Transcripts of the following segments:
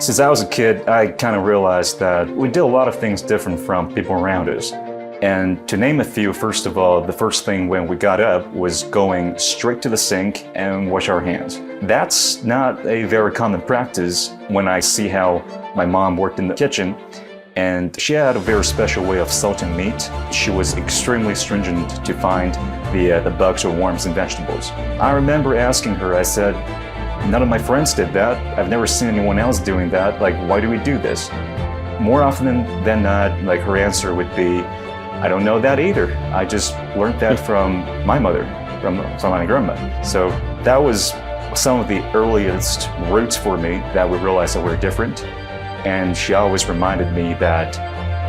Since I was a kid, I kind of realized that we did a lot of things different from people around us. And to name a few, first of all, the first thing when we got up was going straight to the sink and wash our hands. That's not a very common practice when I see how my mom worked in the kitchen. And she had a very special way of salting meat. She was extremely stringent to find the bugs or worms in vegetables. I remember asking her, I said, none of my friends did that. I've never seen anyone else doing that. Like, why do we do this? More often than not, like her answer would be, I don't know that either. I just learned that from my mother, from my grandma. So that was some of the earliest roots for me that we realized that we're different. And she always reminded me that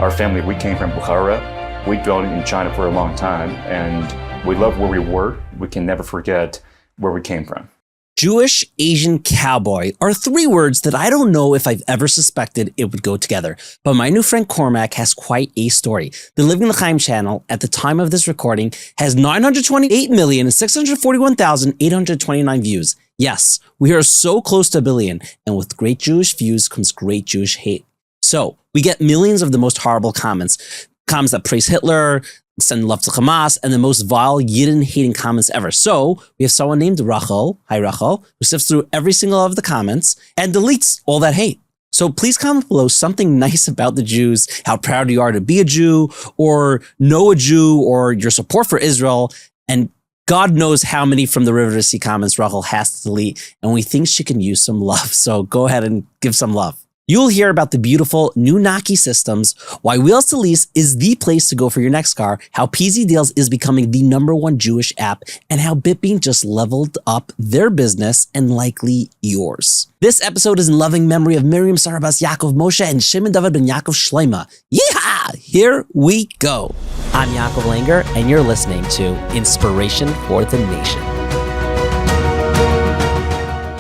our family, we came from Bukhara. We dwelled in China for a long time, and we love where we were. We can never forget where we came from. Jewish Asian Cowboy are three words that I don't know if I've ever suspected it would go together. But my new friend Cormac has quite a story. The Living Lchaim channel, at the time of this recording, has 928,641,829 views. Yes, we are so close to a billion, and with great Jewish views comes great Jewish hate. So we get millions of the most horrible comments that praise Hitler, send love to Hamas, and the most vile Yidden-hating comments ever. So we have someone named Rachel, hi Rachel, who sifts through every single of the comments and deletes all that hate. So please comment below something nice about the Jews, how proud you are to be a Jew, or know a Jew, or your support for Israel, and God knows how many from the River to Sea comments Rachel has to delete, and we think she can use some love. So go ahead and give some love. You'll hear about the beautiful new Naki systems, why Wheels to Lease is the place to go for your next car, how PZ Deals is becoming the #1 Jewish app, and how BitBean just leveled up their business and likely yours. This episode is in loving memory of Miriam Sarabas Yaakov Moshe and Shimon David ben Yaakov Shleima. Yeehaw! Here we go. I'm Yaakov Langer, and you're listening to Inspiration for the Nation.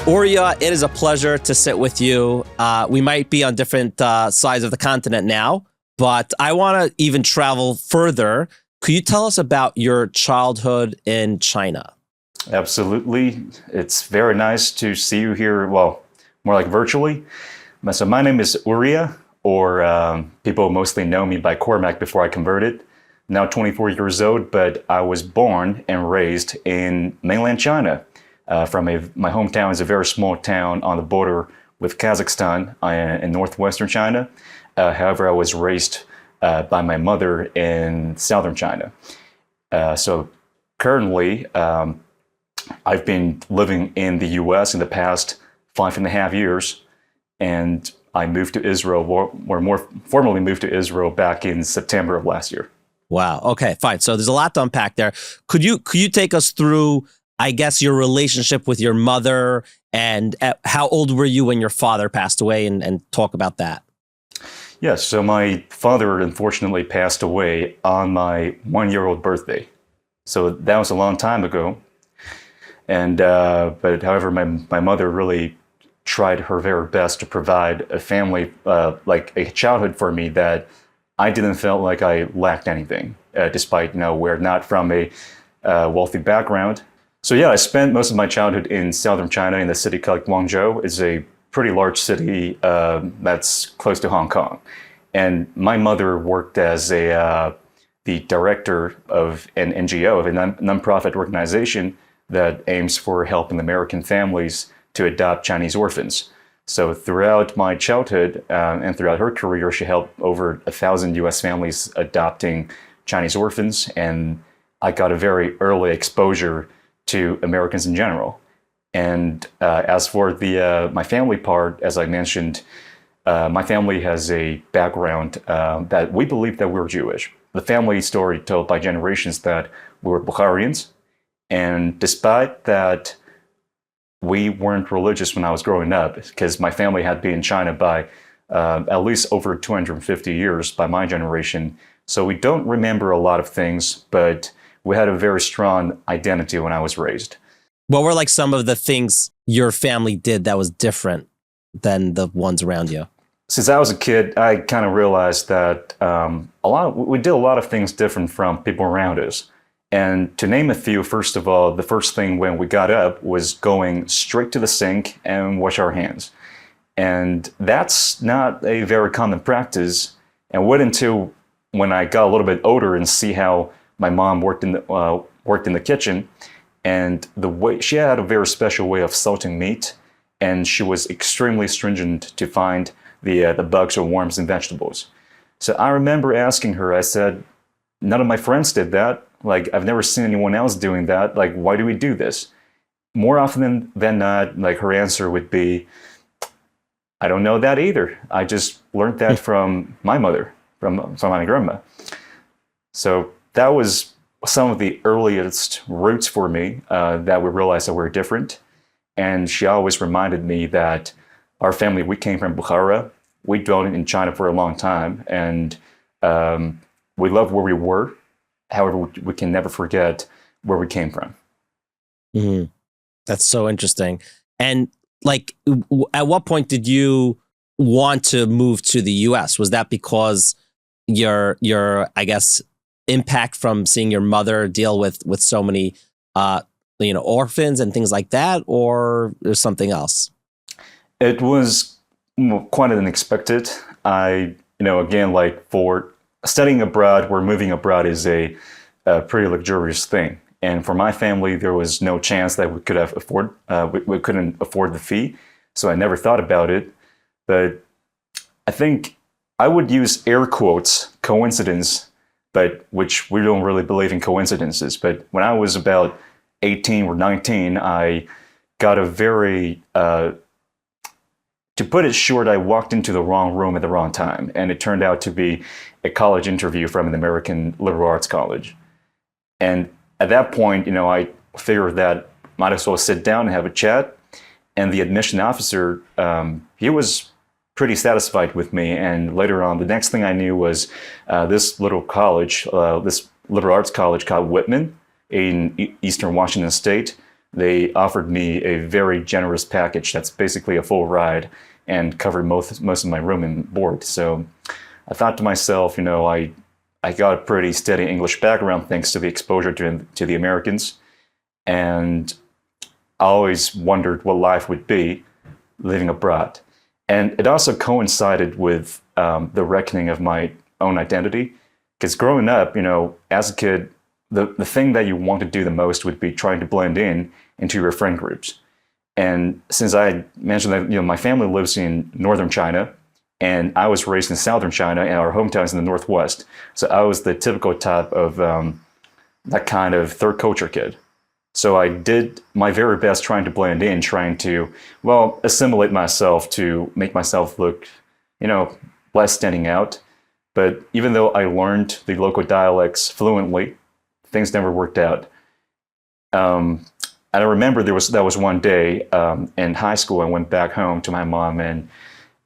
Uriah, it is a pleasure to sit with you. We might be on different sides of the continent now, but I want to even travel further. Could you tell us about your childhood in China? Absolutely. It's very nice to see you here, well, more like virtually. So my name is Uriah, or people mostly know me by Cormac before I converted. Now 24 years old, but I was born and raised in mainland China. My hometown is a very small town on the border with Kazakhstan in northwestern China. However, I was raised by my mother in southern China. So currently, I've been living in the US in the past 5.5 years, and I moved to Israel, or more formally moved to Israel back in September of last year. Wow. Okay, fine. So there's a lot to unpack there. Could you take us through, I guess, your relationship with your mother, and how old were you when your father passed away, and talk about that? Yes, so my father unfortunately passed away on my 1-year-old birthday. So that was a long time ago. And but however, my mother really tried her very best to provide a family, like a childhood for me that I didn't feel like I lacked anything, despite, we're not from a wealthy background. So yeah, I spent most of my childhood in southern China in a city called Guangzhou. It's a pretty large city that's close to Hong Kong. And my mother worked as the director of an NGO, of a nonprofit organization that aims for helping American families to adopt Chinese orphans. So throughout my childhood and throughout her career, she helped over 1,000 US families adopting Chinese orphans. And I got a very early exposure to Americans in general. And as for my family part, as I mentioned, my family has a background that we believe that we're Jewish. The family story told by generations that we were Bukharians. And despite that, we weren't religious when I was growing up, because my family had been in China by at least over 250 years by my generation. So we don't remember a lot of things, but we had a very strong identity when I was raised. What were like some of the things your family did that was different than the ones around you? Since I was a kid, I kind of realized that we did a lot of things different from people around us. And to name a few, first of all, the first thing when we got up was going straight to the sink and wash our hands. And that's not a very common practice. And wait until when I got a little bit older and see how my mom worked in the kitchen, and the way she had a very special way of salting meat, and she was extremely stringent to find the bugs or worms in vegetables. So I remember asking her, I said, none of my friends did that. Like, I've never seen anyone else doing that. Like, why do we do this? More often than not, like, her answer would be, I don't know that either. I just learned that from my mother, from my grandma. So that was some of the earliest roots for me that we realized that we're different. And she always reminded me that our family, we came from Bukhara. We dwelled in China for a long time, and we love where we were. However, we can never forget where we came from. Mm-hmm. That's so interesting. And like, at what point did you want to move to the U.S.? Was that because your I guess impact from seeing your mother deal with so many orphans and things like that, or there's something else? It was quite unexpected. Again, like, for studying abroad, where moving abroad is a pretty luxurious thing. And for my family, there was no chance that we couldn't afford the fee. So I never thought about it. But I think I would use air quotes, coincidence, but which we don't really believe in coincidences. But when I was about 18 or 19, I got a very, to put it short, I walked into the wrong room at the wrong time. And it turned out to be a college interview from an American liberal arts college. And at that point, I figured that might as well sit down and have a chat. And the admission officer, he was pretty satisfied with me. And later on, the next thing I knew was this little college, this liberal arts college called Whitman in Eastern Washington State. They offered me a very generous package that's basically a full ride and covered most of my room and board. So I thought to myself, I got a pretty steady English background thanks to the exposure to the Americans. And I always wondered what life would be living abroad. And it also coincided with the reckoning of my own identity. Because growing up, as a kid, the thing that you want to do the most would be trying to blend into your friend groups. And since I mentioned that, my family lives in northern China, and I was raised in southern China, and our hometown is in the northwest. So I was the typical type of that kind of third culture kid. So I did my very best trying to blend in, trying to, assimilate myself to make myself look, less standing out. But even though I learned the local dialects fluently, things never worked out. And I remember that was one day in high school. I went back home to my mom and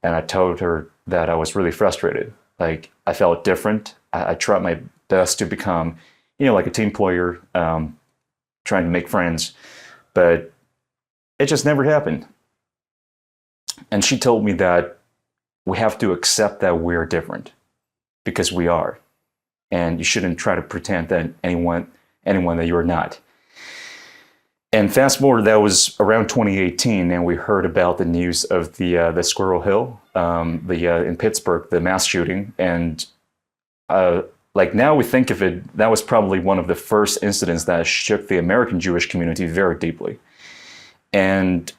I told her that I was really frustrated. Like, I felt different. I tried my best to become, like a team player, trying to make friends, but it just never happened. And she told me that we have to accept that we're different because we are. And you shouldn't try to pretend that anyone that you're not. And fast forward, that was around 2018, and we heard about the news of the Squirrel Hill, in Pittsburgh, the mass shooting. And now we think of it, that was probably one of the first incidents that shook the American Jewish community very deeply. And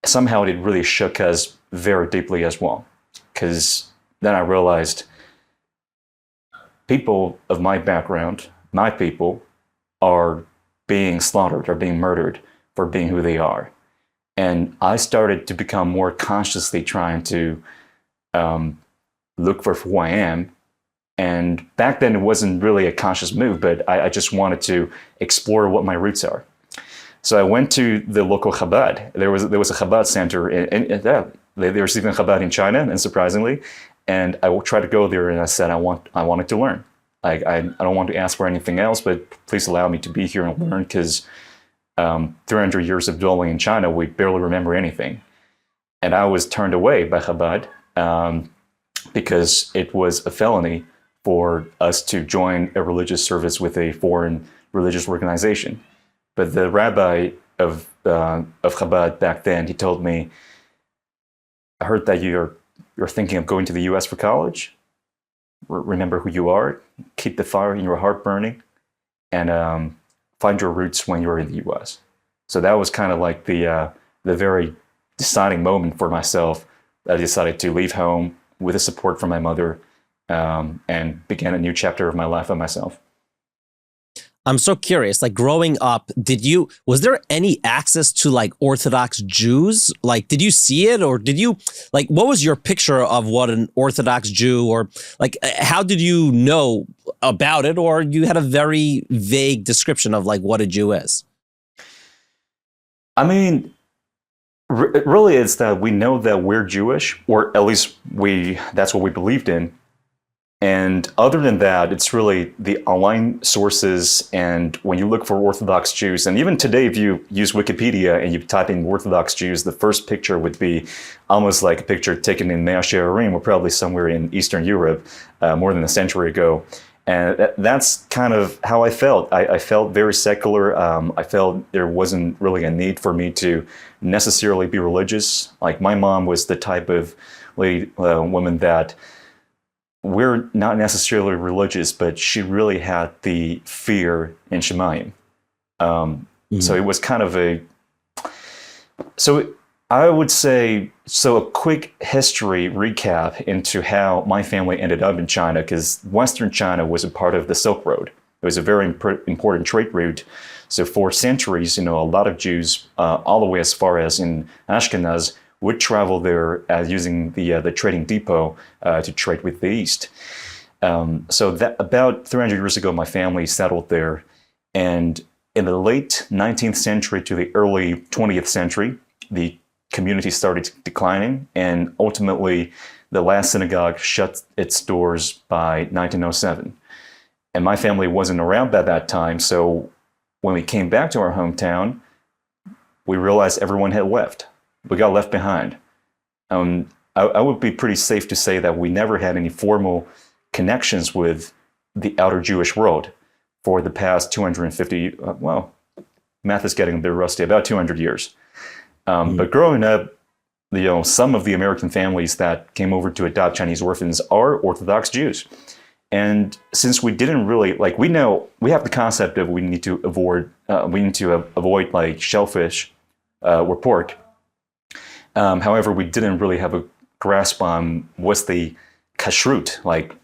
somehow it really shook us very deeply as well. Because then I realized people of my background, my people, are being slaughtered or being murdered for being who they are. And I started to become more consciously trying to look for who I am. And back then it wasn't really a conscious move, but I just wanted to explore what my roots are. So I went to the local Chabad. There was a Chabad center, and there's even Chabad in China, and surprisingly. And I tried to go there, and I said I wanted to learn. Like, I don't want to ask for anything else, but please allow me to be here and learn, because 300 years of dwelling in China, we barely remember anything. And I was turned away by Chabad because it was a felony for us to join a religious service with a foreign religious organization. But the rabbi of Chabad back then, he told me, I heard that you're thinking of going to the U.S. for college. Remember who you are. Keep the fire in your heart burning, and find your roots when you're in the U.S. So that was kind of like the very deciding moment for myself. I decided to leave home with the support from my mother, and begin a new chapter of my life by myself. I'm so curious, like growing up, was there any access to like Orthodox Jews? Like, did you see it, or what was your picture of what an Orthodox Jew, or like, how did you know about it? Or you had a very vague description of like what a Jew is? I mean, really, it's that we know that we're Jewish, or at least that's what we believed in. And other than that, it's really the online sources. And when you look for Orthodox Jews, and even today, if you use Wikipedia and you type in Orthodox Jews, the first picture would be almost like a picture taken in Mea Shearim, or probably somewhere in Eastern Europe, more than a century ago. And that's kind of how I felt. I felt very secular. I felt there wasn't really a need for me to necessarily be religious. Like, my mom was the type of woman that, we're not necessarily religious, but she really had the fear in Shemayim. So it was kind of I would say, a quick history recap into how my family ended up in China, because Western China was a part of the Silk Road. It was a very important trade route. So for centuries, a lot of Jews, all the way as far as in Ashkenaz, would travel there using the trading depot to trade with the East. So that about 300 years ago, my family settled there. And in the late 19th century to the early 20th century, the community started declining. And ultimately, the last synagogue shut its doors by 1907. And my family wasn't around at that time. So when we came back to our hometown, we realized everyone had left. We got left behind. I would be pretty safe to say that we never had any formal connections with the outer Jewish world for the past 250, math is getting a bit rusty, about 200 years. But growing up, some of the American families that came over to adopt Chinese orphans are Orthodox Jews. And since we didn't really, we know, we have the concept of we need to avoid like shellfish or pork. However, we didn't really have a grasp on what's the kashrut like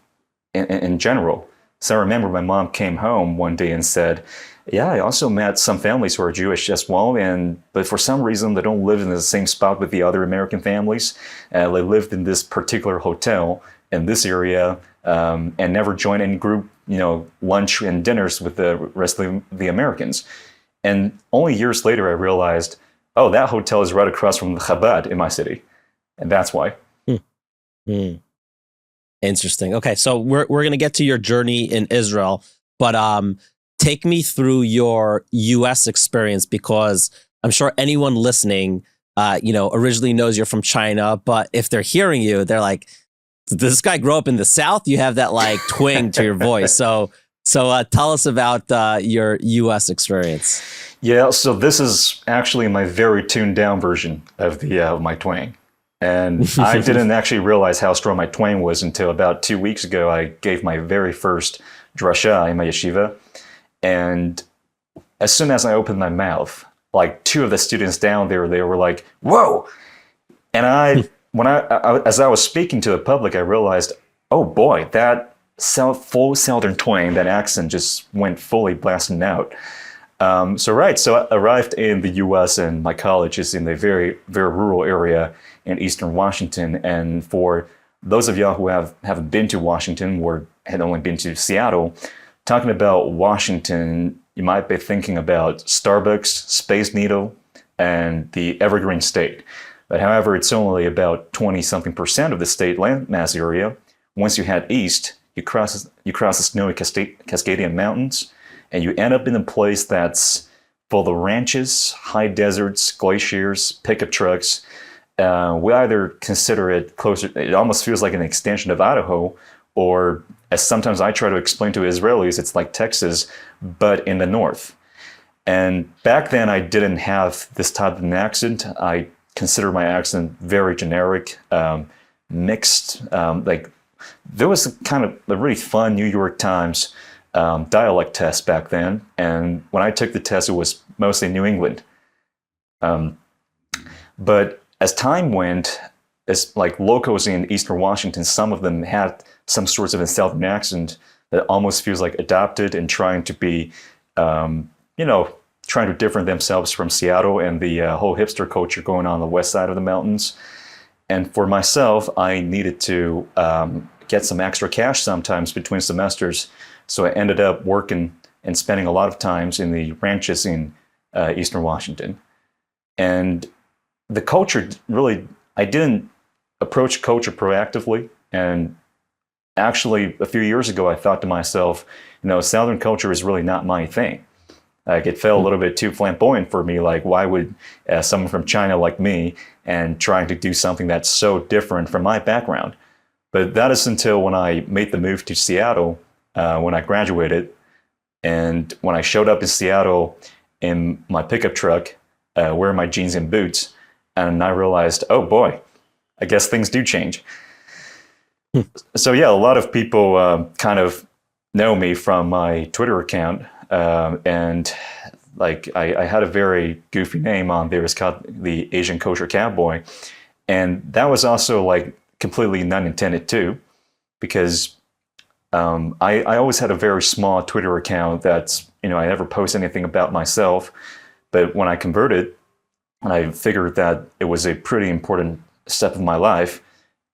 in general. So I remember my mom came home one day and said, yeah, I also met some families who are Jewish as well, but for some reason they don't live in the same spot with the other American families. They lived in this particular hotel in this area, and never joined any group, lunch and dinners with the rest of the Americans. And only years later I realized, oh, that hotel is right across from the Chabad in my city. And that's why. Interesting. Okay, so we're going to get to your journey in Israel, but take me through your U.S. experience, because I'm sure anyone listening, originally knows you're from China, but if they're hearing you, they're like, did this guy grow up in the South? You have that like twang to your voice. So tell us about your U.S. experience. Yeah, so this is actually my very tuned down version of my twang. And I didn't actually realize how strong my twang was until about 2 weeks ago. I gave my very first drasha in my yeshiva. And as soon as I opened my mouth, like two of the students down there, they were like, whoa. And as I was speaking to the public, I realized, oh boy, that full Southern twang, that accent just went fully blasting out. So I arrived in the U.S. and my college is in a very, very rural area in Eastern Washington. And for those of y'all who haven't been to Washington or had only been to Seattle, talking about Washington, you might be thinking about Starbucks, Space Needle, and the Evergreen State. But however, it's only about 20-something% of the state landmass area. Once you head east, you cross the snowy Cascadian Mountains, and you end up in a place that's full of ranches, high deserts, glaciers, pickup trucks. We either consider it closer, it almost feels like an extension of Idaho, or as sometimes I try to explain to Israelis, it's like Texas, but in the north. And back then I didn't have this type of an accent. I consider my accent very generic, mixed. Like there was kind of a really fun New York Times dialect test back then, and when I took the test, it was mostly New England. But as time went, as like locals in Eastern Washington, some of them had some sorts of a Southern accent that almost feels like adopted and trying to be, trying to different themselves from Seattle and the whole hipster culture going on the west side of the mountains. And for myself, I needed to get some extra cash sometimes between semesters. So I ended up working and spending a lot of times in the ranches in Eastern Washington. And the culture really, I didn't approach culture proactively. And actually, a few years ago, I thought to myself, Southern culture is really not my thing. Like it felt a little bit too flamboyant for me. Like, why would someone from China like me and trying to do something that's so different from my background? But that is until when I made the move to Seattle when I graduated. And when I showed up in Seattle in my pickup truck, wearing my jeans and boots, and I realized, oh boy, I guess things do change. So yeah, a lot of people kind of know me from my Twitter account. And like I had a very goofy name on there. It's called the Asian Kosher Cowboy. And that was also like completely non-intended too, because I always had a very small Twitter account that's, I never post anything about myself. But when I converted, I figured that it was a pretty important step of my life.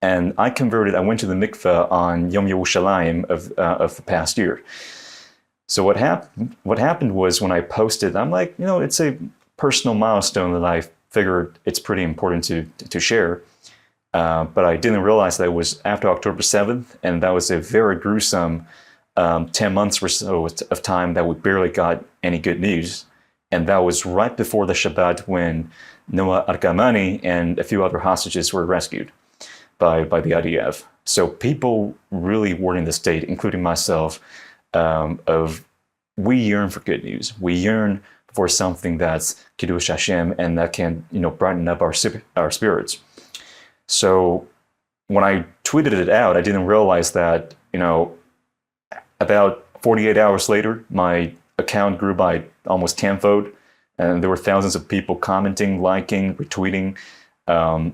And I converted, I went to the Mitzvah on Yom Yerushalayim of the past year. So what happened was when I posted, I'm like, it's a personal milestone that I figured it's pretty important to share. But I didn't realize that it was after October 7th, and that was a very gruesome 10 months or so of time that we barely got any good news. And that was right before the Shabbat when Noah Argamani and a few other hostages were rescued by the IDF. So people really were in the state, including myself, of we yearn for good news. We yearn for something that's Kiddush Hashem and that can, brighten up our spirits. So when I tweeted it out, I didn't realize that, about 48 hours later, my account grew by almost tenfold, and there were thousands of people commenting, liking, retweeting,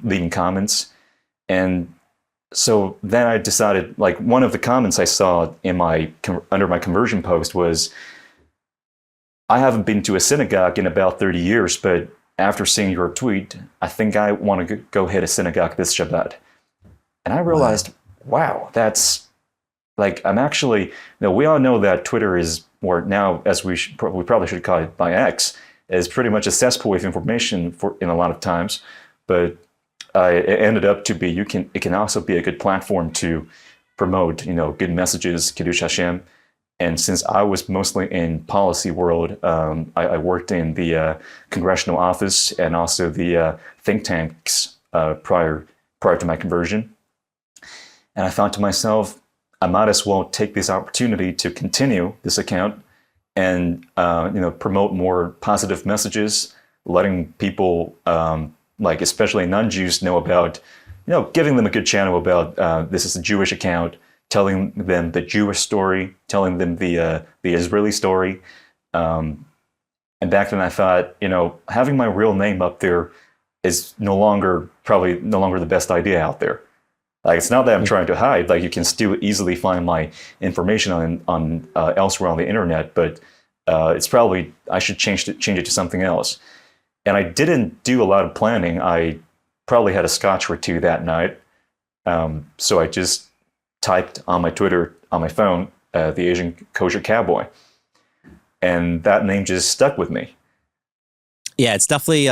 leaving comments. And so then I decided, like, one of the comments I saw in under my conversion post was, I haven't been to a synagogue in about 30 years, but after seeing your tweet, I think I want to go hit a synagogue this Shabbat. And I realized, wow, that's like, I'm actually, we all know that Twitter is, or now as we probably should call it by X, is pretty much a cesspool of information in a lot of times. But it ended up to be, it can also be a good platform to promote, good messages, Kiddush Hashem. And since I was mostly in policy world, I worked in the congressional office and also the think tanks prior to my conversion. And I thought to myself, I might as well take this opportunity to continue this account and promote more positive messages, letting people like especially non-Jews know about, giving them a good channel about this is a Jewish account, telling them the Jewish story, telling them the Israeli story. And back then I thought, having my real name up there is probably no longer the best idea out there. Like, it's not that I'm trying to hide, like you can still easily find my information on elsewhere on the internet, but it's probably, I should change it to something else. And I didn't do a lot of planning. I probably had a scotch or two that night. So I just typed on my Twitter, on my phone, the Asian Kosher Cowboy. And that name just stuck with me. Yeah, it's definitely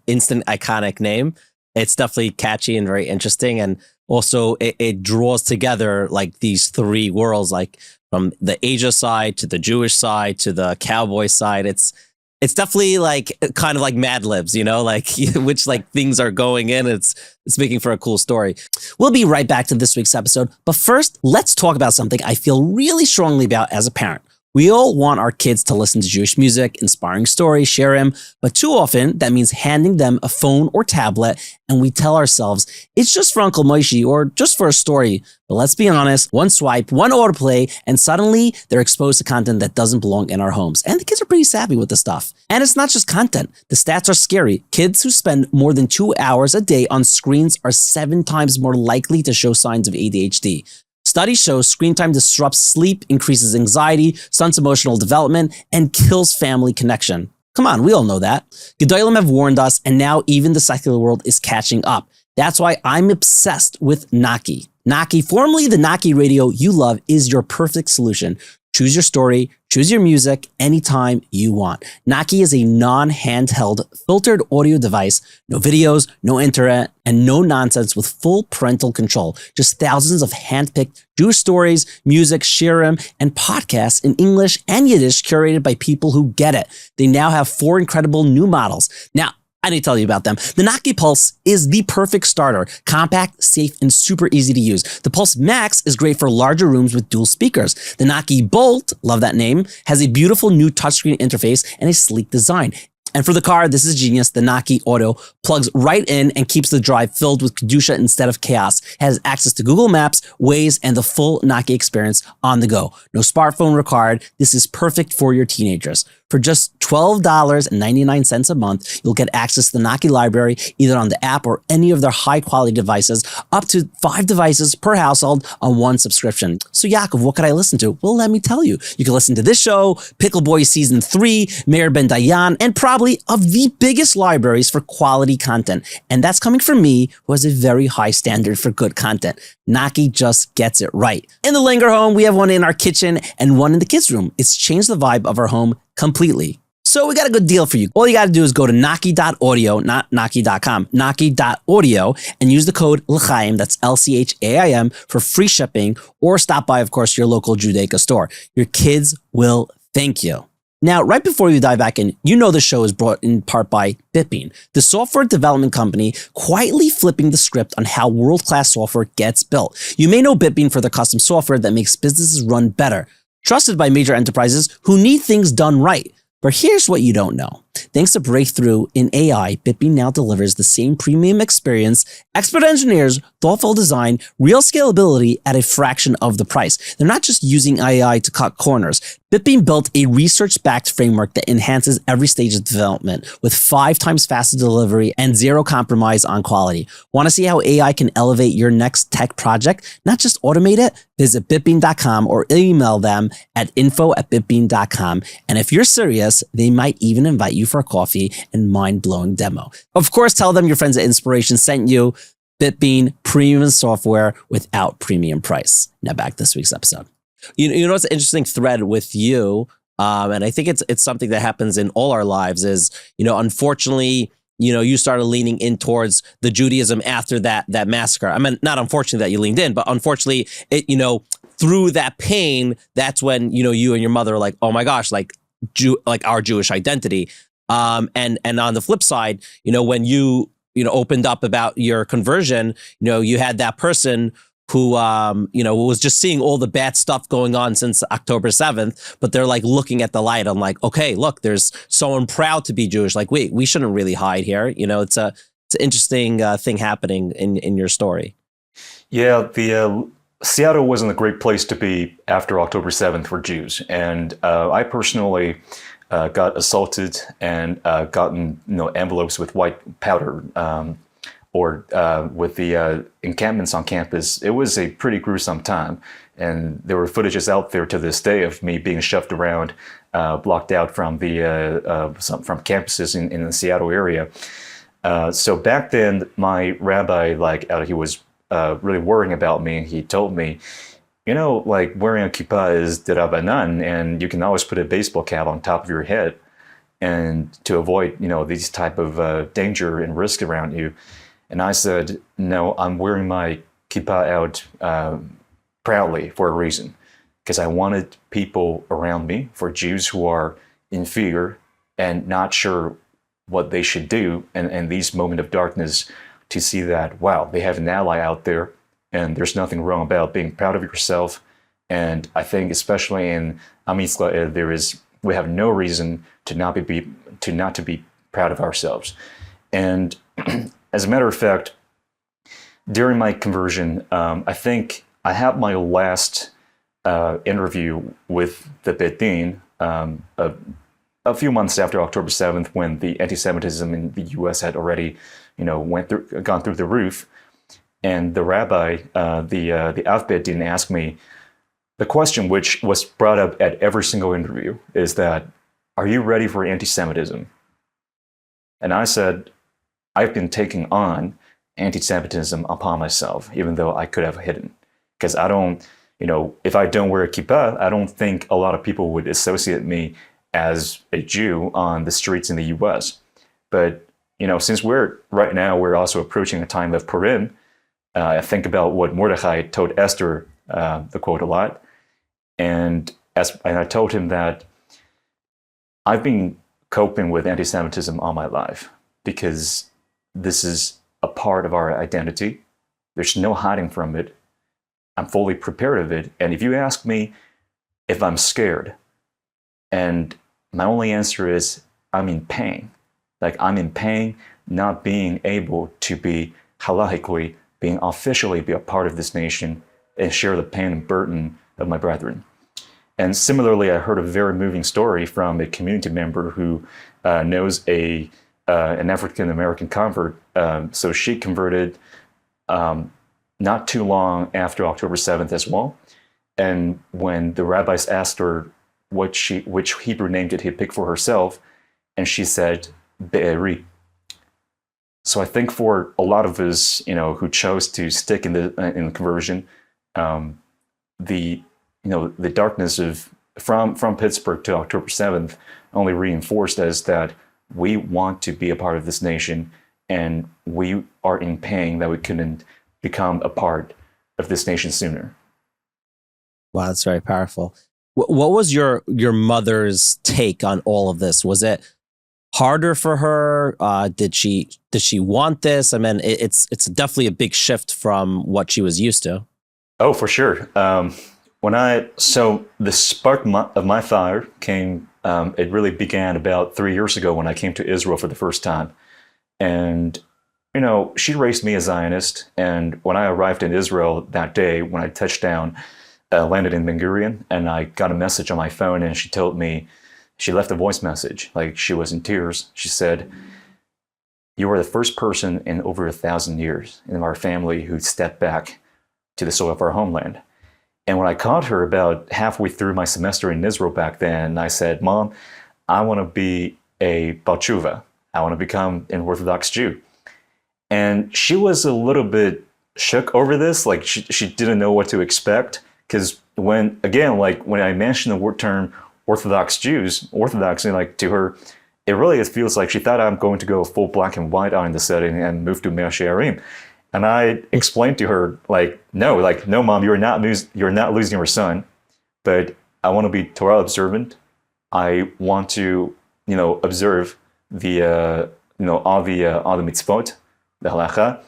instant iconic name. It's definitely catchy and very interesting. And also it draws together like these three worlds, like from the Asia side to the Jewish side to the cowboy side. It's definitely like kind of like Mad Libs, like which like things are going in. It's making for a cool story. We'll be right back to this week's episode. But first, let's talk about something I feel really strongly about as a parent. We all want our kids to listen to Jewish music, inspiring stories, share them, but too often that means handing them a phone or tablet, and we tell ourselves, it's just for Uncle Moishi or just for a story. But let's be honest, one swipe, one autoplay, and suddenly they're exposed to content that doesn't belong in our homes. And the kids are pretty savvy with the stuff. And it's not just content. The stats are scary. Kids who spend more than 2 hours a day on screens are 7 times more likely to show signs of ADHD. Studies show screen time disrupts sleep, increases anxiety, stunts emotional development, and kills family connection. Come on, we all know that. Gedolim have warned us, and now even the secular world is catching up. That's why I'm obsessed with Naki. Naki, formerly the Naki radio you love, is your perfect solution. Choose your story, choose your music anytime you want. Naki is a non-handheld filtered audio device, no videos, no internet, and no nonsense with full parental control. Just thousands of handpicked Jewish stories, music, shirim, and podcasts in English and Yiddish curated by people who get it. They now have 4 incredible new models. Now, I need to tell you about them. The Naki Pulse is the perfect starter. Compact, safe, and super easy to use. The Pulse Max is great for larger rooms with dual speakers. The Naki Bolt, love that name, has a beautiful new touchscreen interface and a sleek design. And for the car, this is genius. The Naki Auto plugs right in and keeps the drive filled with Kedusha instead of chaos. It has access to Google Maps, Waze, and the full Naki experience on the go. No smartphone required. This is perfect for your teenagers. For just $12.99 a month, you'll get access to the Naki library either on the app or any of their high-quality devices, up to 5 devices per household on one subscription. So Yaakov, what could I listen to? Well, let me tell you. You can listen to this show, Pickle Boy Season 3, Meir Ben Dayan, and probably of the biggest libraries for quality content. And that's coming from me, who has a very high standard for good content. Naki just gets it right. In the Langer home, we have one in our kitchen and one in the kids' room. It's changed the vibe of our home completely. So we got a good deal for you. All you got to do is go to Naki.audio, not Naki.com, Naki.audio, and use the code Lchaim, that's LCHAIM, for free shipping, or stop by, of course, your local Judaica store. Your kids will thank you. Now, right before you dive back in, you know the show is brought in part by BitBean, the software development company quietly flipping the script on how world-class software gets built. You may know BitBean for the custom software that makes businesses run better, trusted by major enterprises who need things done right. But here's what you don't know. Thanks to breakthrough in AI, BitBean now delivers the same premium experience, expert engineers, thoughtful design, real scalability at a fraction of the price. They're not just using AI to cut corners. BitBean built a research-backed framework that enhances every stage of development with 5 times faster delivery and 0 compromise on quality. Want to see how AI can elevate your next tech project, not just automate it? Visit bitbean.com or email them at info@bitbean.com. And if you're serious, they might even invite you for a coffee and mind-blowing demo. Of course, tell them your friends at Inspiration sent you. BitBean, premium software without premium price. Now back to this week's episode. You know what's an interesting thread with you, and I think it's something that happens in all our lives is, unfortunately, you started leaning in towards the Judaism after that massacre. I mean, not unfortunately that you leaned in, but unfortunately, through that pain, that's when, you and your mother are like, oh my gosh, like our Jewish identity. And on the flip side, when you opened up about your conversion, you had that person who was just seeing all the bad stuff going on since October 7th, but they're like looking at the light. I'm like, okay, look, there's someone proud to be Jewish. Like, wait, we shouldn't really hide here. It's an interesting thing happening in your story. Yeah, the Seattle wasn't a great place to be after October 7th for Jews. And I personally got assaulted and gotten envelopes with white powder or with the encampments on campus. It was a pretty gruesome time. And there were footages out there to this day of me being shoved around, blocked out from from campuses in the Seattle area. So back then, my rabbi, he was really worrying about me. He told me, wearing a kippah is d'Rabbanan, and you can always put a baseball cap on top of your head, and to avoid, these type of danger and risk around you. And I said, no, I'm wearing my kippah out proudly for a reason, because I wanted people around me, for Jews who are in fear and not sure what they should do, and these moments of darkness, to see that, wow, they have an ally out there, and there's nothing wrong about being proud of yourself And I think especially in Am Yisrael, we have no reason to not to be proud of ourselves. And as a matter of fact, during my conversion, I think I had my last interview with the BitBean a few months after October 7th, when the anti-Semitism in the U.S. had already, gone through the roof. And the rabbi, the Av BitBean, asked me the question, which was brought up at every single interview, is that, are you ready for anti-Semitism? And I said, I've been taking on anti-Semitism upon myself, even though I could have hidden. Because I don't, if I don't wear a kippah, I don't think a lot of people would associate me as a Jew on the streets in the US. But, since we're also approaching a time of Purim, I think about what Mordechai told Esther, the quote a lot. And I told him that I've been coping with anti-Semitism all my life because this is a part of our identity. There's no hiding from it. I'm fully prepared of it. And if you ask me if I'm scared, and my only answer is I'm in pain. Like, I'm in pain not being able to be halachically, being officially be a part of this nation and share the pain and burden of my brethren. And similarly, I heard a very moving story from a community member who knows an African-American convert. So she converted not too long after October 7th as well. And when the rabbis asked her which Hebrew name did he pick for herself, and she said, Be'eri. So I think for a lot of us, who chose to stick in the conversion, the darkness of from Pittsburgh to October 7th only reinforced us that we want to be a part of this nation, and we are in pain that we couldn't become a part of this nation sooner. Wow, that's very powerful. What was your mother's take on all of this? Was it harder for her? Did she want this? I mean, it's definitely a big shift from what she was used to. Oh, for sure. So the spark of my fire came. It really began about 3 years ago when I came to Israel for the first time, and she raised me a Zionist. And when I arrived in Israel that day, when I touched down, landed in Ben Gurion, and I got a message on my phone, and she told me, she left a voice message, like she was in tears. She said, "You are the first person in over 1,000 years in our family who stepped back to the soil of our homeland." And when I caught her about halfway through my semester in Israel back then, I said, "Mom, I want to be a Bal Tshuva. I want to become an Orthodox Jew." And she was a little bit shook over this. Like she didn't know what to expect. Because when I mentioned the word term Orthodox Jews, orthodoxy, like to her, it feels like she thought I'm going to go full black and white on the setting and move to Mea Shearim. And I explained to her, no, Mom, you're not losing your son, but I want to be Torah observant. I want to, observe the, all the mitzvot, the halacha,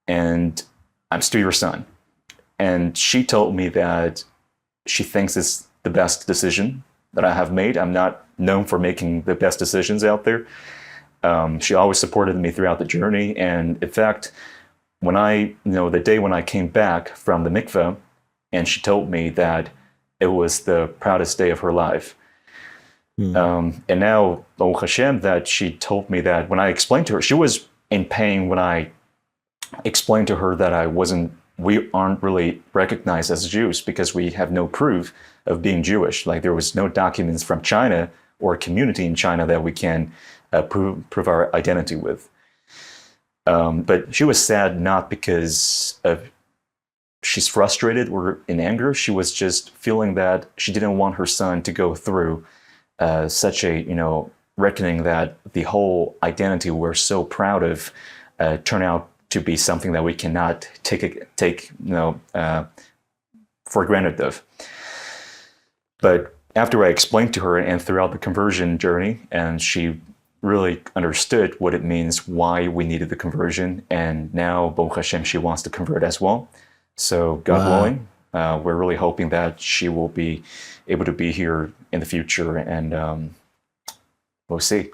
and I'm still your son. And she told me that she thinks it's the best decision that I have made. I'm not known for making the best decisions out there. She always supported me throughout the journey. And in fact, when the day when I came back from the mikveh, and she told me that it was the proudest day of her life. And now, Baruch Hashem, that she told me that when I explained to her, she was in pain when I explained to her that we aren't really recognized as Jews because we have no proof of being Jewish. Like, there was no documents from China or a community in China that we can prove our identity with. But she was sad not because she's frustrated or in anger. She was just feeling that she didn't want her son to go through such a, reckoning that the whole identity we're so proud of turn out to be something that we cannot take for granted of. But after I explained to her and throughout the conversion journey, and she really understood what it means, why we needed the conversion, and now, Baruch Hashem, she wants to convert as well. So God willing, we're really hoping that she will be able to be here in the future, and we'll see.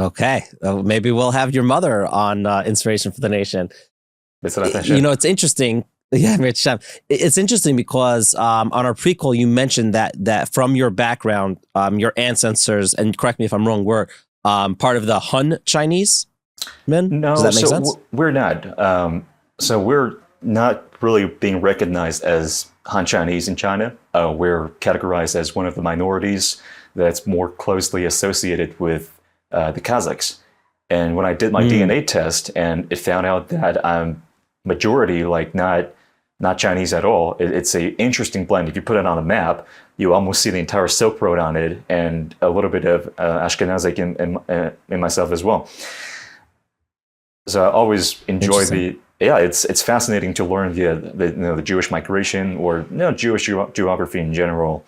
Okay, maybe we'll have your mother on Inspiration for the Nation. It's interesting. Yeah, it's interesting because on our pre-call, you mentioned that from your background, your ancestors, and correct me if I'm wrong, were part of the Han Chinese men? No, does that make sense? We're not. So we're not really being recognized as Han Chinese in China. We're categorized as one of the minorities that's more closely associated with the Kazakhs. And when I did my DNA test, and it found out that I'm majority, like not Chinese at all. It's a interesting blend. If you put it on a map, you almost see the entire Silk Road on it, and a little bit of Ashkenazic in myself as well. So I always enjoy it's fascinating to learn the Jewish migration, or Jewish geography in general.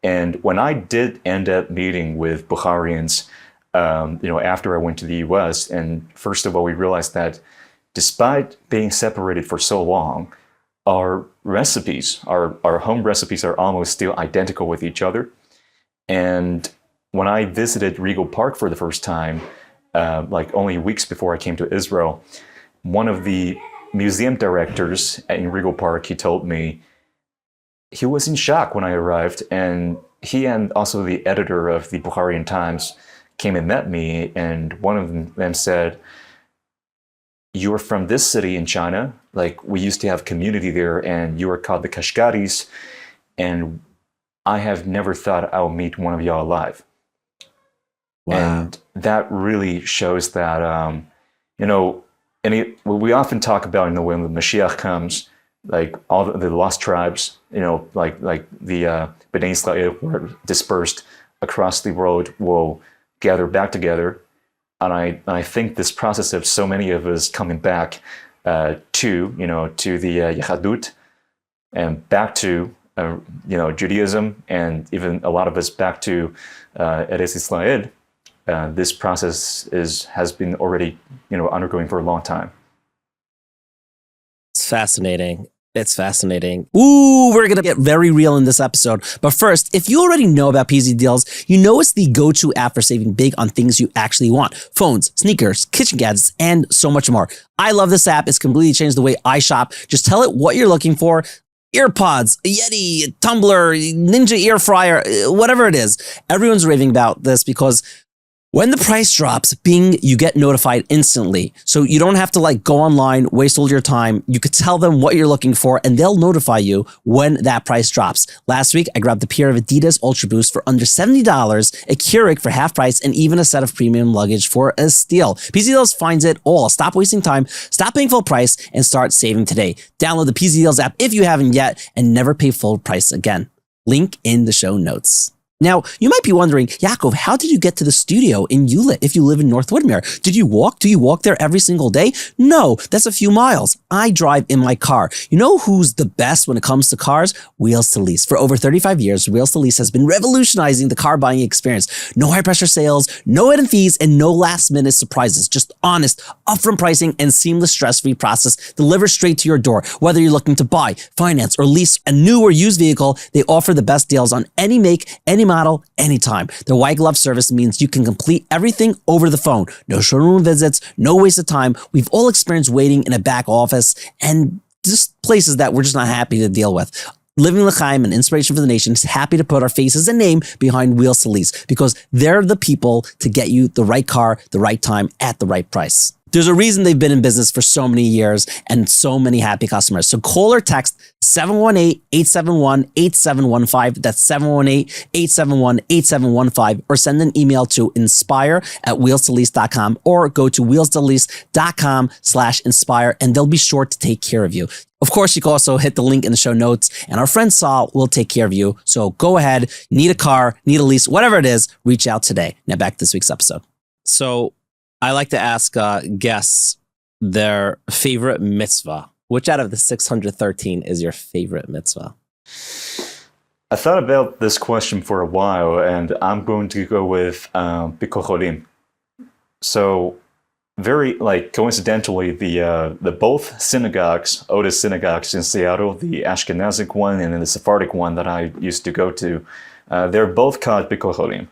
And when I did end up meeting with Bukharians, after I went to the U.S., and first of all, we realized that despite being separated for so long, our recipes, our home recipes, are almost still identical with each other. And when I visited Regal Park for the first time, like only weeks before I came to Israel, one of the museum directors in Regal Park, he told me he was in shock when I arrived, and he and also the editor of the Bukharian Times came and met me, and one of them said, "You're from this city in China, like we used to have community there, and you are called the Kashgaris, and I have never thought I'll meet one of y'all alive." Wow. And that really shows that, we often talk about, when the Mashiach comes, like all the lost tribes, like the Bnei Israel were dispersed across the world will gather back together. And I think this process of so many of us coming back to the Yehadut, and back to Judaism, and even a lot of us back to Eretz Israel, this process has been already undergoing for a long time. It's fascinating. It's fascinating. Ooh, we're going to get very real in this episode. But first, if you already know about PZ Deals, you know it's the go-to app for saving big on things you actually want. Phones, sneakers, kitchen gadgets, and so much more. I love this app. It's completely changed the way I shop. Just tell it what you're looking for. EarPods, a Yeti, a tumbler, Ninja ear fryer, whatever it is. Everyone's raving about this because when the price drops, Bing, you get notified instantly. So you don't have to go online, waste all your time. You could tell them what you're looking for, and they'll notify you when that price drops. Last week, I grabbed a pair of Adidas Ultra Boost for under $70, a Keurig for half price, and even a set of premium luggage for a steal. PZ Deals finds it all. Stop wasting time, stop paying full price, and start saving today. Download the PZ Deals app if you haven't yet, and never pay full price again. Link in the show notes. Now, you might be wondering, Yaakov, how did you get to the studio in Hewlett if you live in North Woodmere? Did you walk? Do you walk there every single day? No, that's a few miles. I drive in my car. You know who's the best when it comes to cars? Wheels to Lease. For over 35 years, Wheels to Lease has been revolutionizing the car buying experience. No high-pressure sales, no hidden fees, and no last-minute surprises. Just honest, upfront pricing and seamless stress-free process delivered straight to your door. Whether you're looking to buy, finance, or lease a new or used vehicle, they offer the best deals on any make, any model, anytime. Their white glove service means you can complete everything over the phone. No showroom visits, no waste of time. We've all experienced waiting in a back office and just places that we're just not happy to deal with. Living Lchaim and Inspiration for the Nation is happy to put our faces and name behind Wheels to Lease because they're the people to get you the right car, the right time, at the right price. There's a reason they've been in business for so many years and so many happy customers. So call or text 718-871-8715. That's 718-871-8715. Or send an email to inspire@wheelstolease.com or go to wheelstolease.com/inspire and they'll be sure to take care of you. Of course, you can also hit the link in the show notes and our friend Saul will take care of you. So go ahead, need a car, need a lease, whatever it is, reach out today. Now back to this week's episode. So I like to ask guests their favorite mitzvah. Which out of the 613 is your favorite mitzvah? I thought about this question for a while, and I'm going to go with Bikkur Cholim. So very like coincidentally, the both synagogues, oldest synagogues in Seattle, the Ashkenazic one and then the Sephardic one that I used to go to, they're both called Bikocholim.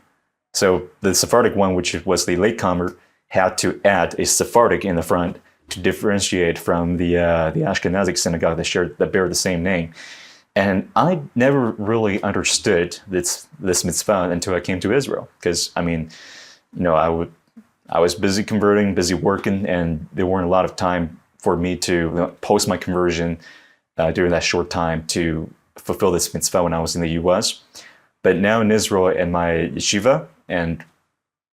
So the Sephardic one, which was the latecomer, had to add a Sephardic in the front to differentiate from the Ashkenazic synagogue that bear the same name. And I never really understood this mitzvah until I came to Israel, because I mean, I was busy converting, busy working, and there weren't a lot of time for me to post my conversion during that short time to fulfill this mitzvah when I was in the U.S. But now in Israel in my yeshiva, and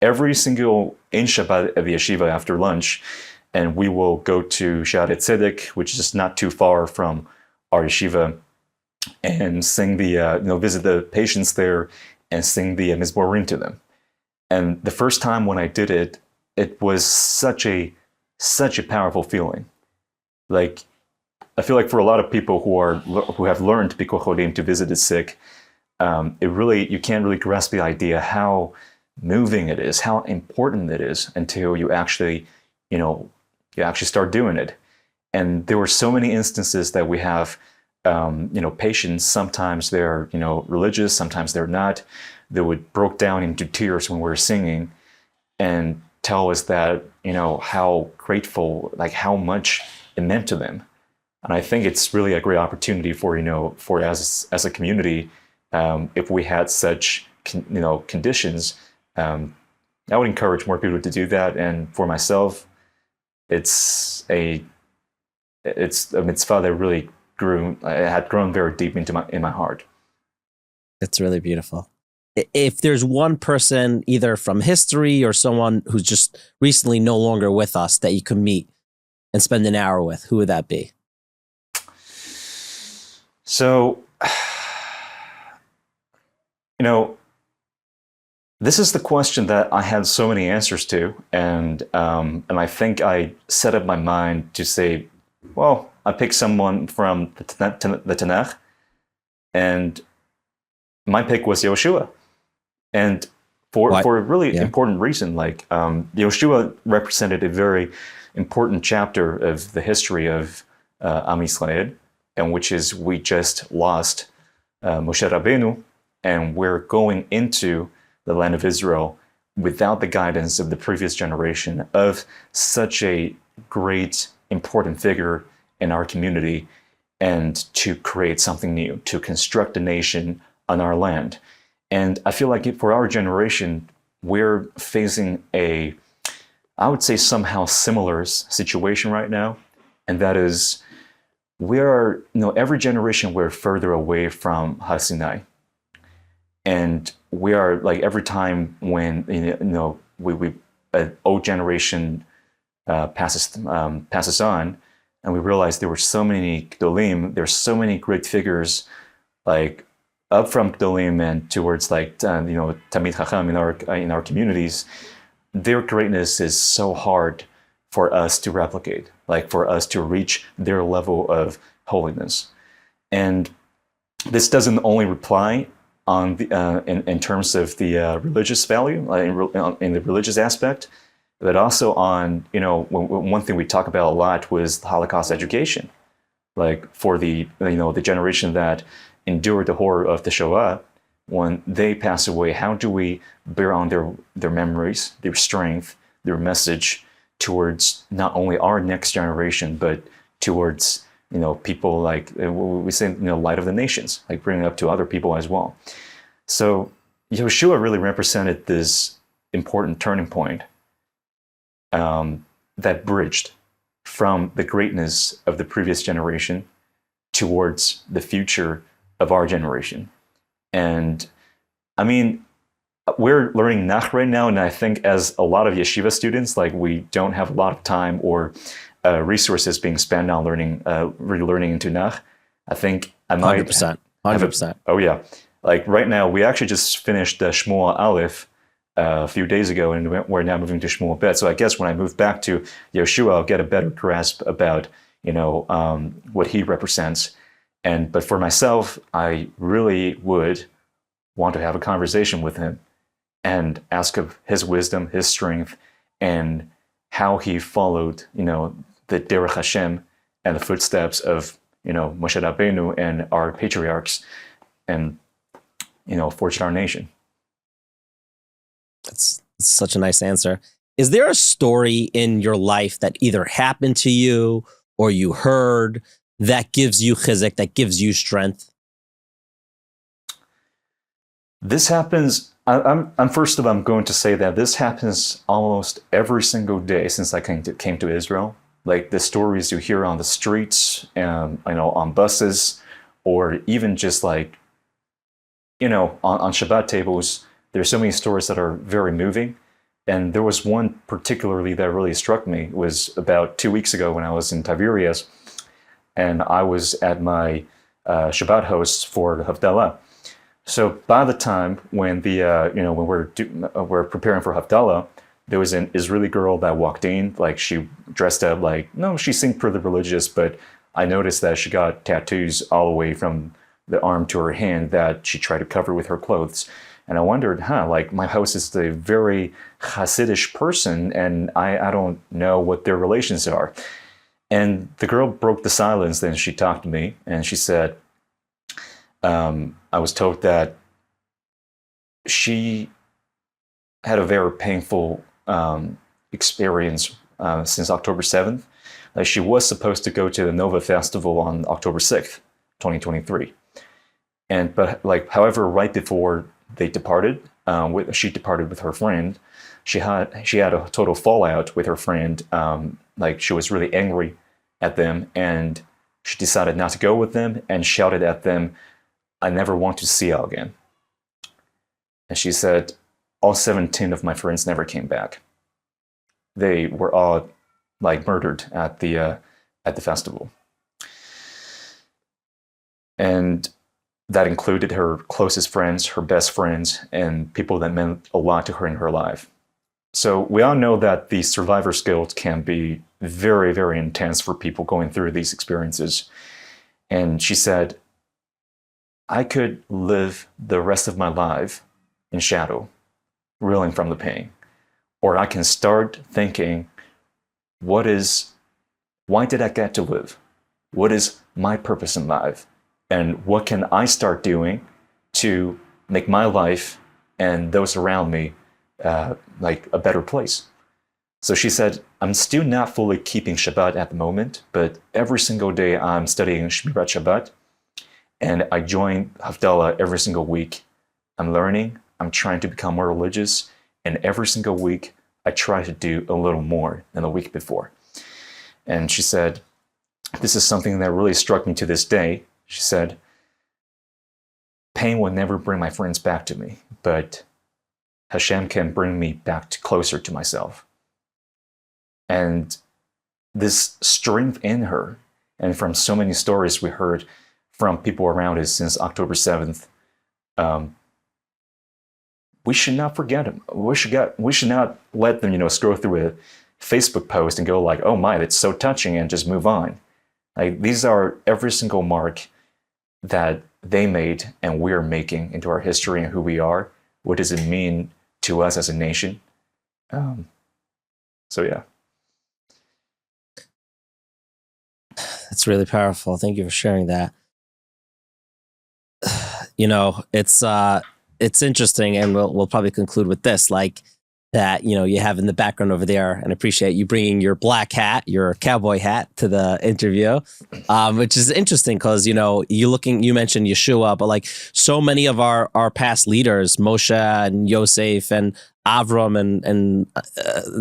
every single in Shabbat at the yeshiva after lunch, and we will go to Shaare Tzedek, which is not too far from our yeshiva, and sing visit the patients there and sing the Mizmorim to them. And the first time when I did it, it was such a powerful feeling. Like, I feel like for a lot of people who have learned Bikkur Cholim to visit the sick, you can't really grasp the idea how moving it is, how important it is until you actually start doing it. And there were so many instances that we have, patients. Sometimes they're religious, sometimes they're not. They would broke down into tears when we were singing, and tell us that how grateful, like how much it meant to them. And I think it's really a great opportunity for as a community, if we had such conditions, I would encourage more people to do that. And for myself, it's a mitzvah that really had grown very deep in my heart. It's really beautiful. If there's one person, either from history or someone who's just recently no longer with us, that you could meet and spend an hour with, who would that be? So, this is the question that I had so many answers to, and I think I set up my mind to say, well, I picked someone from the Tanakh, and my pick was Yoshua. And for a really important reason, like Yoshua represented a very important chapter of the history of Am Yisrael, and which is we just lost Moshe Rabbeinu, and we're going into the land of Israel without the guidance of the previous generation of such a great, important figure in our community, and to create something new, to construct a nation on our land. And I feel like for our generation, we're facing I would say somehow similar situation right now. And that is, every generation we're further away from Har Sinai. And we are like, every time when, an old generation passes on, and we realize there were so many Gdolim, there's so many great figures, like up from Gdolim and towards Tamid Chacham in our communities. Their greatness is so hard for us to replicate, like for us to reach their level of holiness. And this doesn't only apply on in terms of the religious value, in the religious aspect, but also on, one thing we talk about a lot was the Holocaust education. Like for the generation that endured the horror of the Shoah, when they pass away, how do we bear on their memories, their strength, their message towards not only our next generation, but towards people like we say, light of the nations, like bringing it up to other people as well. So Yoshua really represented this important turning point that bridged from the greatness of the previous generation towards the future of our generation. And I mean, we're learning Nach right now, and I think as a lot of yeshiva students, like we don't have a lot of time or resources being spent on relearning into Nach. I think I might 100%. Oh yeah, like right now we actually just finished the Shmuel Aleph a few days ago, and we're now moving to Shmuel Bet. So I guess when I move back to Yoshua, I'll get a better grasp about what he represents. But for myself, I really would want to have a conversation with him and ask of his wisdom, his strength, and how he followed, the Derech Hashem and the footsteps of, Moshe Rabbeinu and our patriarchs, and, forged our nation. That's such a nice answer. Is there a story in your life that either happened to you or you heard that gives you chizuk, that gives you strength? This happens. I'm first of all, I'm going to say that this happens almost every single day since I came to Israel. Like the stories you hear on the streets, on buses, or even just like, on Shabbat tables. There's so many stories that are very moving. And there was one particularly that really struck me. It was about 2 weeks ago when I was in Tiberias, and I was at my Shabbat host for Havdalah. So by the time when when we're preparing for Havdalah, there was an Israeli girl that walked in. Like she dressed up she seemed pretty religious, but I noticed that she got tattoos all the way from the arm to her hand that she tried to cover with her clothes. And I wondered, my host is a very Hasidish person, and I don't know what their relations are. And the girl broke the silence. Then she talked to me, and she said, I was told that she had a very painful experience since October 7th. Like she was supposed to go to the Nova Festival on October 6th, 2023. However, right before they departed, she departed with her friend. She had a total fallout with her friend. She was really angry at them, and she decided not to go with them and shouted at them, "I never want to see you again." And she said, all 17 of my friends never came back. They were all murdered at the festival. And that included her closest friends, her best friends, and people that meant a lot to her in her life. So we all know that the survivor's guilt can be very, very intense for people going through these experiences. And she said, I could live the rest of my life in shadow, reeling from the pain. Or I can start thinking, why did I get to live? What is my purpose in life? And what can I start doing to make my life and those around me a better place? So she said, I'm still not fully keeping Shabbat at the moment, but every single day I'm studying Shmirat Shabbat, and I join Havdalah every single week. I'm learning, I'm trying to become more religious, and every single week I try to do a little more than the week before. And she said, this is something that really struck me to this day. She said, pain will never bring my friends back to me, but Hashem can bring me back closer to myself. And this strength in her, and from so many stories we heard from people around us since October 7th, we should not forget them. We should not let them, scroll through a Facebook post and go oh my, that's so touching, and just move on. These are every single mark that they made and we're making into our history and who we are. What does it mean to us as a nation? So yeah. That's really powerful. Thank you for sharing that. It's interesting, and we'll probably conclude with this, that, you have in the background over there, and appreciate you bringing your black hat, your cowboy hat, to the interview, which is interesting because, you mentioned Yeshua, but so many of our past leaders, Moshe and Yosef and Avram and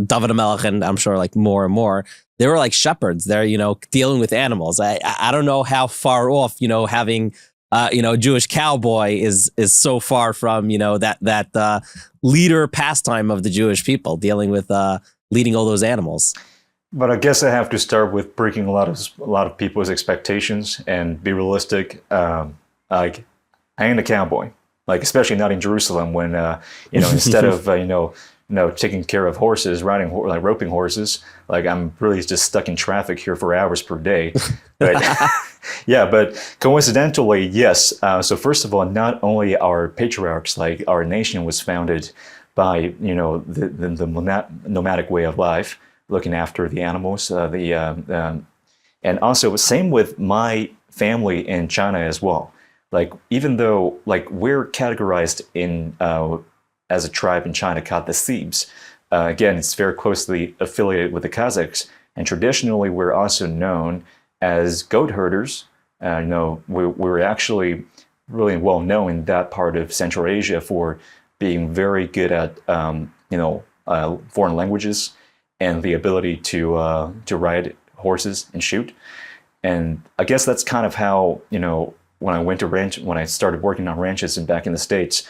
David HaMelech, and I'm sure more and more, they were shepherds. They're, dealing with animals. I don't know how far off, having a Jewish cowboy is so far from, that leader pastime of the Jewish people, dealing with leading all those animals. But I guess I have to start with breaking a lot of people's expectations and be realistic. I ain't a cowboy, especially not in Jerusalem when instead of taking care of horses, roping horses, I'm really just stuck in traffic here for hours per day. But yeah, but coincidentally, yes. So first of all, not only our patriarchs, our nation was founded by the nomadic way of life, looking after the animals. And also same with my family in China as well. Like even though like we're categorized in as a tribe in China called the Thebes. Again, it's very closely affiliated with the Kazakhs, and traditionally we're also known as goat herders. We're actually really well known in that part of Central Asia for being very good at foreign languages and the ability to ride horses and shoot. And I guess that's kind of how when I started working on ranches and back in the States,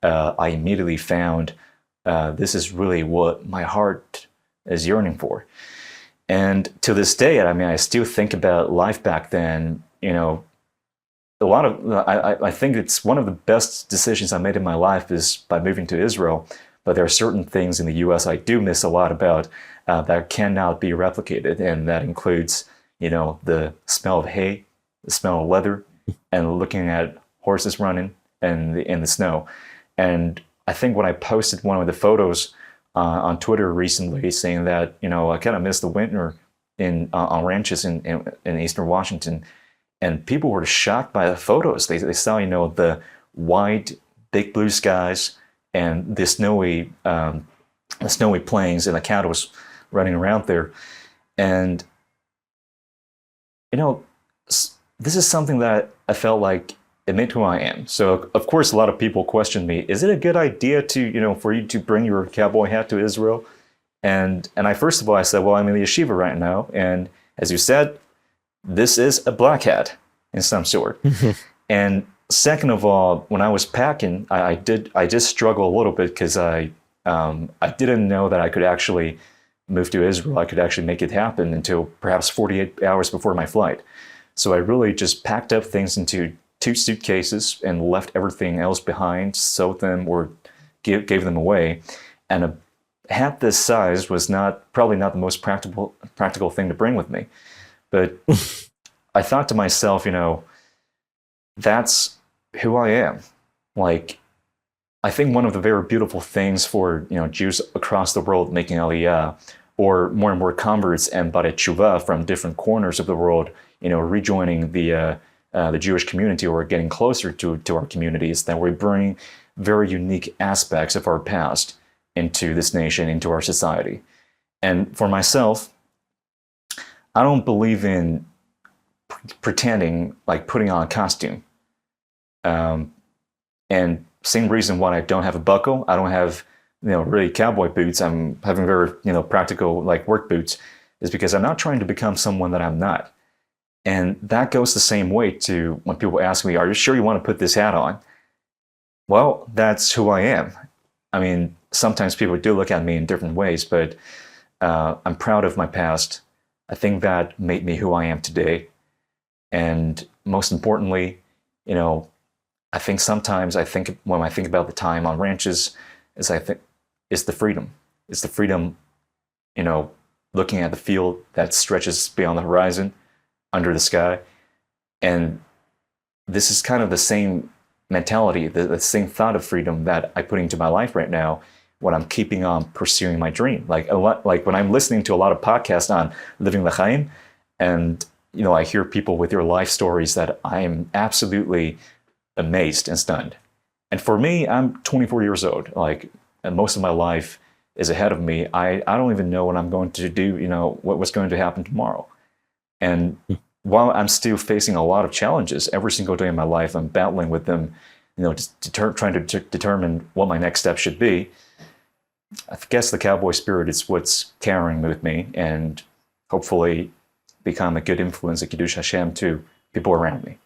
I immediately found this is really what my heart is yearning for. And to this day, I mean, I still think about life back then. I think it's one of the best decisions I made in my life is by moving to Israel. But there are certain things in the U.S. I do miss a lot about that cannot be replicated, and that includes, the smell of hay, the smell of leather, and looking at horses running in the snow. And I think when I posted one of the photos on Twitter recently, saying that I kind of miss the winter on ranches in Eastern Washington, and people were shocked by the photos. They saw the wide, big blue skies and the snowy plains and the cattle was running around there, and this is something that I felt like it made who I am. So of course, a lot of people questioned me: is it a good idea to for you to bring your cowboy hat to Israel? And I first of all I said, well, I'm in the yeshiva right now, and as you said, this is a black hat in some sort. And second of all, when I was packing, I did struggle a little bit because I didn't know that I could actually move to Israel. I could actually make it happen until perhaps 48 hours before my flight. So I really just packed up things into 2 suitcases and left everything else behind, sewed them or gave them away. And a hat this size was probably not the most practical thing to bring with me. But I thought to myself, that's who I am. Like, I think one of the very beautiful things for Jews across the world making Aliyah, or more and more converts and Barei Tshuva from different corners of the world, rejoining the Jewish community or getting closer to our communities, that we bring very unique aspects of our past into this nation, into our society. And for myself, I don't believe in pretending, like putting on a costume. And same reason why I don't have a buckle. I don't have, really cowboy boots. I'm having very, practical like work boots, is because I'm not trying to become someone that I'm not. And that goes the same way to when people ask me, are you sure you want to put this hat on? Well, that's who I am. I mean, sometimes people do look at me in different ways, but I'm proud of my past. I think that made me who I am today. And most importantly, I think sometimes when I think about the time on ranches, it's the freedom. It's the freedom, looking at the field that stretches beyond the horizon, under the sky. And this is kind of the same mentality, the same thought of freedom that I put into my life right now when I'm keeping on pursuing my dream. Like when I'm listening to a lot of podcasts on living Lchaim, and I hear people with their life stories that I am absolutely amazed and stunned. And for me, I'm 24 years old. And most of my life is ahead of me. I don't even know what I'm going to do, what's going to happen tomorrow. And while I'm still facing a lot of challenges every single day in my life, I'm battling with them, trying to determine what my next step should be. I guess the cowboy spirit is what's carrying with me, and hopefully become a good influence at Kiddush Hashem to people around me.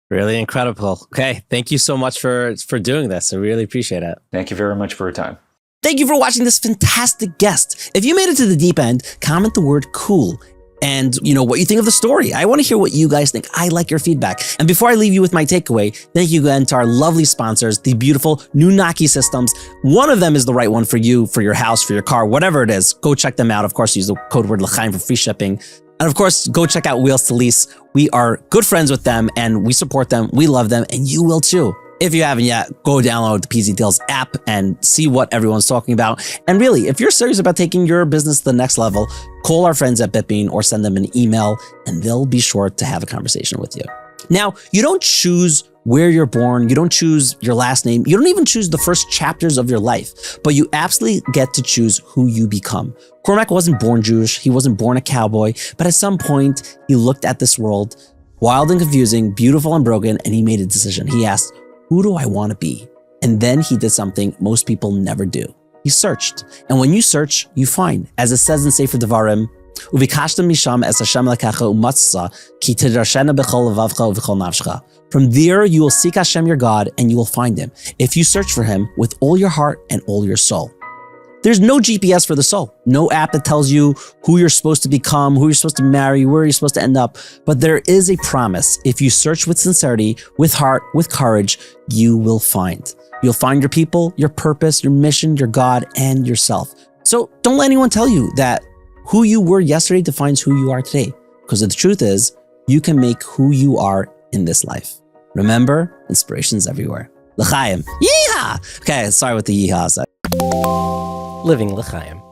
Really incredible. Okay. Thank you so much for doing this. I really appreciate it. Thank you very much for your time. Thank you for watching this fantastic guest. If you made it to the deep end, comment the word cool and what you think of the story. I want to hear what you guys think. I like your feedback. And before I leave you with my takeaway, thank you again to our lovely sponsors, the beautiful new Naki systems. One of them is the right one for you, for your house, for your car, whatever it is. Go check them out. Of course, use the code word Lchaim for free shipping. And of course, go check out Wheels to Lease. We are good friends with them and we support them. We love them and you will too. If you haven't yet, go download the PZ Deals app and see what everyone's talking about. And really, if you're serious about taking your business to the next level, call our friends at BitBean or send them an email and they'll be sure to have a conversation with you. Now, you don't choose where you're born. You don't choose your last name. You don't even choose the first chapters of your life, but you absolutely get to choose who you become. Cormac wasn't born Jewish. He wasn't born a cowboy, but at some point he looked at this world, wild and confusing, beautiful and broken, and he made a decision. He asked, who do I want to be? And then he did something most people never do. He searched. And when you search, you find. As it says in Sefer Devarim, Uvikashtem misham es Hashem lekecha umatzah ki tidrashena b'chol levavcha u'v'chol nafshcha. From there, you will seek Hashem your God and you will find him if you search for him with all your heart and all your soul. There's no GPS for the soul, no app that tells you who you're supposed to become, who you're supposed to marry, where you're supposed to end up. But there is a promise. If you search with sincerity, with heart, with courage, you will find. You'll find your people, your purpose, your mission, your God, and yourself. So don't let anyone tell you that who you were yesterday defines who you are today. Because the truth is, you can make who you are in this life. Remember, inspiration's everywhere. L'chaim. Yeehaw! Okay, sorry with the yeehaws. Living L'chaim.